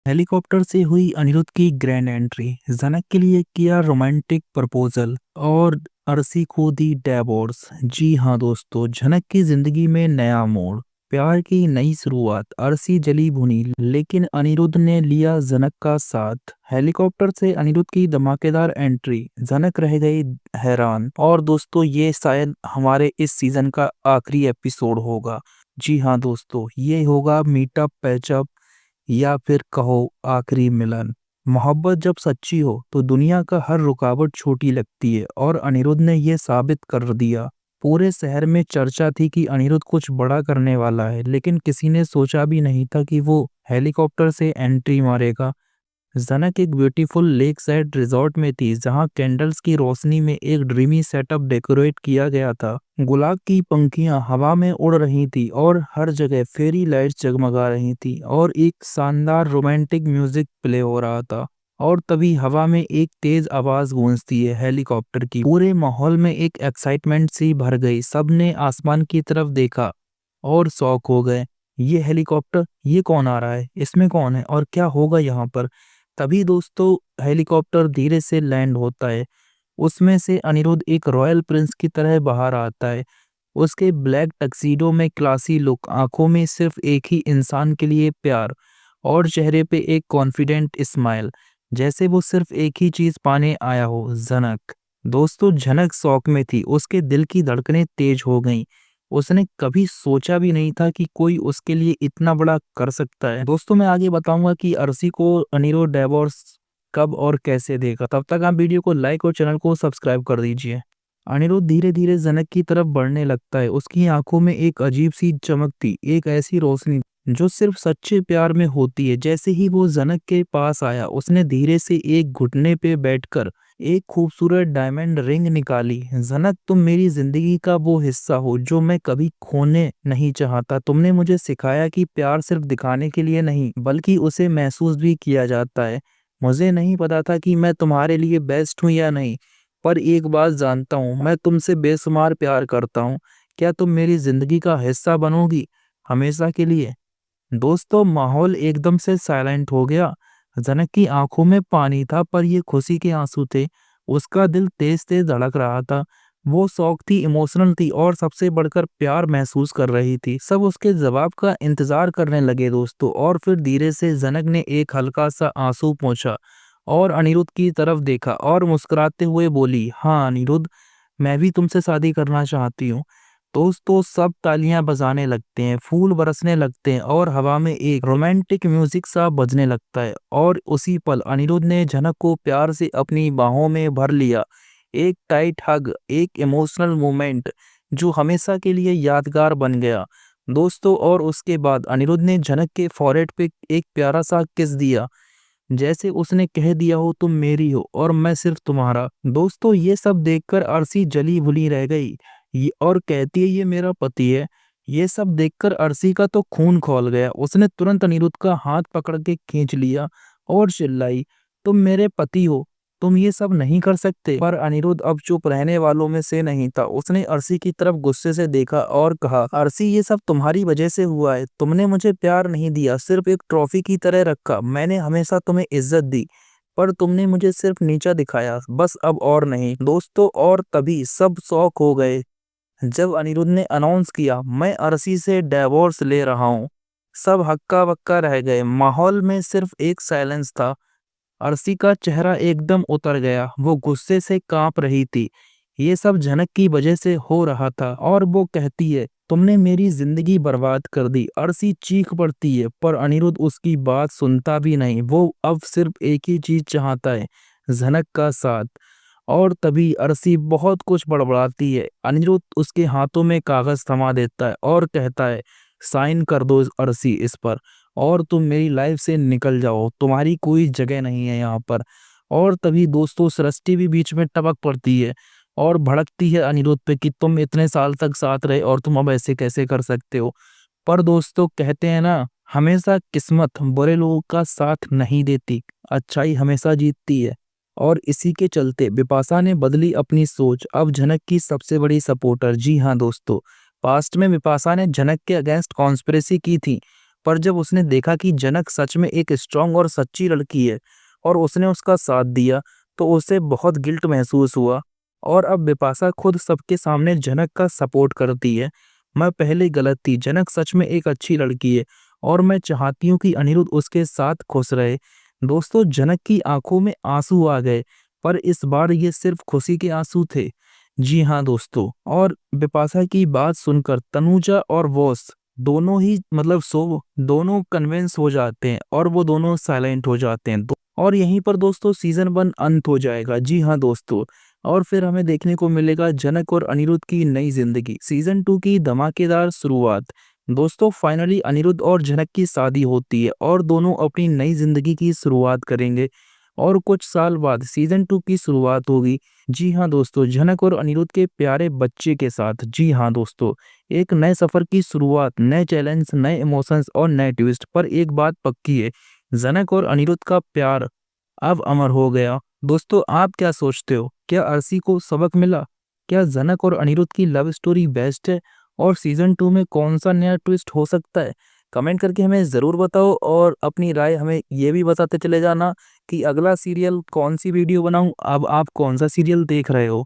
Helicopter से हुई अनिरुद्ध की ग्रैंड एंट्री, जनक के लिए किया रोमांटिक प्रपोजल और अरसी को दी डिवोर्स। जी हाँ दोस्तों, जनक की जिंदगी में नया मोड़, प्यार की नई शुरुआत। अरसी जली भुनी लेकिन अनिरुद्ध ने लिया जनक का साथ। हेलीकॉप्टर से अनिरुद्ध की धमाकेदार एंट्री, जनक रह गई हैरान। और दोस्तों, ये शायद हमारे इस सीजन का आखिरी एपिसोड होगा। जी हाँ दोस्तों, ये होगा मीटअप पैचअप या फिर कहो आखिरी मिलन। मोहब्बत जब सच्ची हो तो दुनिया का हर रुकावट छोटी लगती है और अनिरुद्ध ने यह साबित कर दिया। पूरे शहर में चर्चा थी कि अनिरुद्ध कुछ बड़ा करने वाला है, लेकिन किसी ने सोचा भी नहीं था कि वो हेलीकॉप्टर से एंट्री मारेगा। जनक एक ब्यूटीफुल लेक साइड रिजॉर्ट में थी, जहां कैंडल्स की रोशनी में एक ड्रीमी सेटअप डेकोरेट किया गया था। गुलाब की पंखियां हवा में उड़ रही थी और हर जगह फेरी लाइट्स जगमगा रही थी और एक शानदार रोमांटिक म्यूजिक प्ले हो रहा था। और तभी हवा में एक तेज आवाज गूंजती है हेलीकॉप्टर की। पूरे माहौल में एक एक्साइटमेंट सी भर गई। सबने आसमान की तरफ देखा और शॉक हो गए। ये हेलीकॉप्टर, ये कौन आ रहा है, इसमें कौन है और क्या होगा यहाँ पर। तभी दोस्तों, हेलीकॉप्टर धीरे से लैंड होता है। उसमें से अनिरुद्ध एक रॉयल प्रिंस की तरह बाहर आता है। उसके ब्लैक टक्सीडो में क्लासी लुक, आंखों में सिर्फ एक ही इंसान के लिए प्यार और चेहरे पे एक कॉन्फिडेंट स्माइल, जैसे वो सिर्फ एक ही चीज पाने आया हो, जनक। दोस्तों, जनक शौक में थी। उसके दिल की धड़कनें तेज हो गईं। उसने कभी सोचा भी नहीं था कि कोई उसके लिए इतना बड़ा कर सकता है। दोस्तों, मैं आगे बताऊंगा कि अरसी को अनिरुद्ध डिवोर्स कब और कैसे देगा। तब तक आप वीडियो को लाइक और चैनल को सब्सक्राइब कर दीजिए। अनिरुद्ध धीरे धीरे जनक की तरफ बढ़ने लगता है। उसकी आंखों में एक अजीब सी चमक थी, एक ऐसी रोशनी जो सिर्फ सच्चे प्यार में होती है। जैसे ही वो जनक के पास आया, उसने धीरे से एक घुटने पे बैठकर एक खूबसूरत डायमंड रिंग निकाली। जनक, तुम मेरी जिंदगी का वो हिस्सा हो जो मैं कभी खोने नहीं चाहता। तुमने मुझे सिखाया कि प्यार सिर्फ दिखाने के लिए नहीं, बल्कि उसे महसूस भी किया जाता है। मुझे नहीं पता था कि मैं तुम्हारे लिए बेस्ट हूँ या नहीं, पर एक बात जानता हूँ, मैं तुमसे बेशुमार प्यार करता हूँ। क्या तुम मेरी जिंदगी का हिस्सा बनोगी, हमेशा के लिए। दोस्तों, माहौल एकदम से साइलेंट हो गया। जनक की आंखों में पानी था, पर ये खुशी के आंसू थे। उसका दिल तेज तेज धड़क रहा था। वो शौक थी, इमोशनल थी और सबसे बढ़कर प्यार महसूस कर रही थी। सब उसके जवाब का इंतजार करने लगे दोस्तों। और फिर धीरे से जनक ने एक हल्का सा आंसू पोंछा और अनिरुद्ध की तरफ देखा और मुस्कुराते हुए बोली, हाँ अनिरुद्ध, मैं भी तुमसे शादी करना चाहती हूँ। दोस्तों, सब तालियां बजाने लगते हैं, फूल बरसने लगते हैं और हवा में एक रोमांटिक म्यूजिक सा बजने लगता है। और उसी पल अनिरुद्ध ने जनक को प्यार से अपनी बाहों में भर लिया। एक टाइट हग, एक इमोशनल मोमेंट जो हमेशा के लिए यादगार बन गया दोस्तों। और उसके बाद अनिरुद्ध ने जनक के फॉरहेड पे एक प्यारा सा किस दिया, जैसे उसने कह दिया हो, तुम मेरी हो और मैं सिर्फ तुम्हारा। दोस्तों, ये सब देखकर अरसी जली भुनी रह गई। ये और कहती है, ये मेरा पति है। ये सब देखकर अरसी का तो खून खौल गया। उसने तुरंत अनिरुद्ध का हाथ पकड़ के खींच लिया और चिल्लाई, तुम मेरे पति हो, तुम ये सब नहीं कर सकते। पर अनिरुद्ध अब चुप रहने वालों में से नहीं था। उसने अरसी की तरफ गुस्से से देखा और कहा, अरसी, ये सब तुम्हारी वजह से हुआ है। तुमने मुझे प्यार नहीं दिया, सिर्फ एक ट्रॉफी की तरह रखा। मैंने हमेशा तुम्हें इज्जत दी, पर तुमने मुझे सिर्फ नीचा दिखाया, बस अब और नहीं। दोस्तों, और तभी सब शॉक हो गए जब अनिरुद्ध ने अनाउंस किया, मैं अरसी से डिवोर्स ले रहा हूँ। सब हक्का बक्का रह गए। माहौल में सिर्फ एक साइलेंस था। अरसी का चेहरा एकदम उतर गया। वो गुस्से से कांप रही थी। ये सब जनक की वजह से हो रहा था। और वो कहती है, तुमने मेरी जिंदगी बर्बाद कर दी। अरसी चीख पड़ती है, पर अनिरुद्ध उसकी बात सुनता भी नहीं। वो अब सिर्फ एक ही चीज चाहता है, जनक का साथ। और तभी अरसी बहुत कुछ बड़बड़ाती है। अनिरुद्ध उसके हाथों में कागज थमा देता है और कहता है, साइन कर दो अरसी इस पर और तुम मेरी लाइफ से निकल जाओ। तुम्हारी कोई जगह नहीं है यहाँ पर। और तभी दोस्तों, सृष्टि भी बीच में टपक पड़ती है और भड़कती है अनिरुद्ध पे कि तुम इतने साल तक साथ रहे और तुम अब ऐसे कैसे कर सकते हो। पर दोस्तों, कहते हैं ना, हमेशा किस्मत बुरे लोगों का साथ नहीं देती, अच्छाई हमेशा जीतती है। और इसी के चलते बिपाशा ने बदली अपनी सोच। अब जनक की सबसे बड़ी सपोर्टर। जी हाँ दोस्तों, पास्ट में बिपाशा ने जनक के अगेंस्ट कॉन्स्पिरेसी की थी। पर जब उसने देखा कि जनक सच में एक स्ट्रांग और सच्ची लड़की है और उसने उसका साथ दिया, तो उसे बहुत गिल्ट महसूस हुआ। और अब बिपाशा खुद सबके सामने जनक का सपोर्ट करती है। मैं पहले गलत थी, जनक सच में एक अच्छी लड़की है और मैं चाहती हूँ कि अनिरुद्ध उसके साथ खुश रहे। दोस्तों, जनक की आंखों में आंसू आ गए, पर इस बार ये सिर्फ खुशी के आंसू थे। जी हाँ दोस्तों, और बिपाशा की बात सुनकर तनुजा और बॉस दोनों ही दोनों कन्विंस हो जाते हैं और वो दोनों साइलेंट हो जाते हैं। और यहीं पर दोस्तों सीजन 1 अंत हो जाएगा। जी हाँ दोस्तों, और फिर हमें देखने को मिलेगा जनक और अनिरुद्ध की नई जिंदगी, सीजन 2 की धमाकेदार शुरुआत। दोस्तों, फाइनली अनिरुद्ध और जनक की शादी होती है और दोनों अपनी नई जिंदगी की शुरुआत करेंगे और कुछ साल बाद सीजन 2 की शुरुआत होगी। जी हाँ दोस्तों, जनक और अनिरुद्ध के प्यारे बच्चे के साथ। जी हाँ दोस्तों, एक नए सफर की शुरुआत, नए चैलेंज, नए इमोशंस और नए ट्विस्ट। पर एक बात पक्की है, जनक और अनिरुद्ध का प्यार अब अमर हो गया। दोस्तों, आप क्या सोचते हो? क्या अर्शी को सबक मिला? क्या जनक और अनिरुद्ध की लव स्टोरी बेस्ट है? और सीजन 2 में कौन सा नया ट्विस्ट हो सकता है? कमेंट करके हमें ज़रूर बताओ और अपनी राय हमें ये भी बताते चले जाना कि अगला सीरियल कौन सी वीडियो बनाऊं। अब आप कौन सा सीरियल देख रहे हो?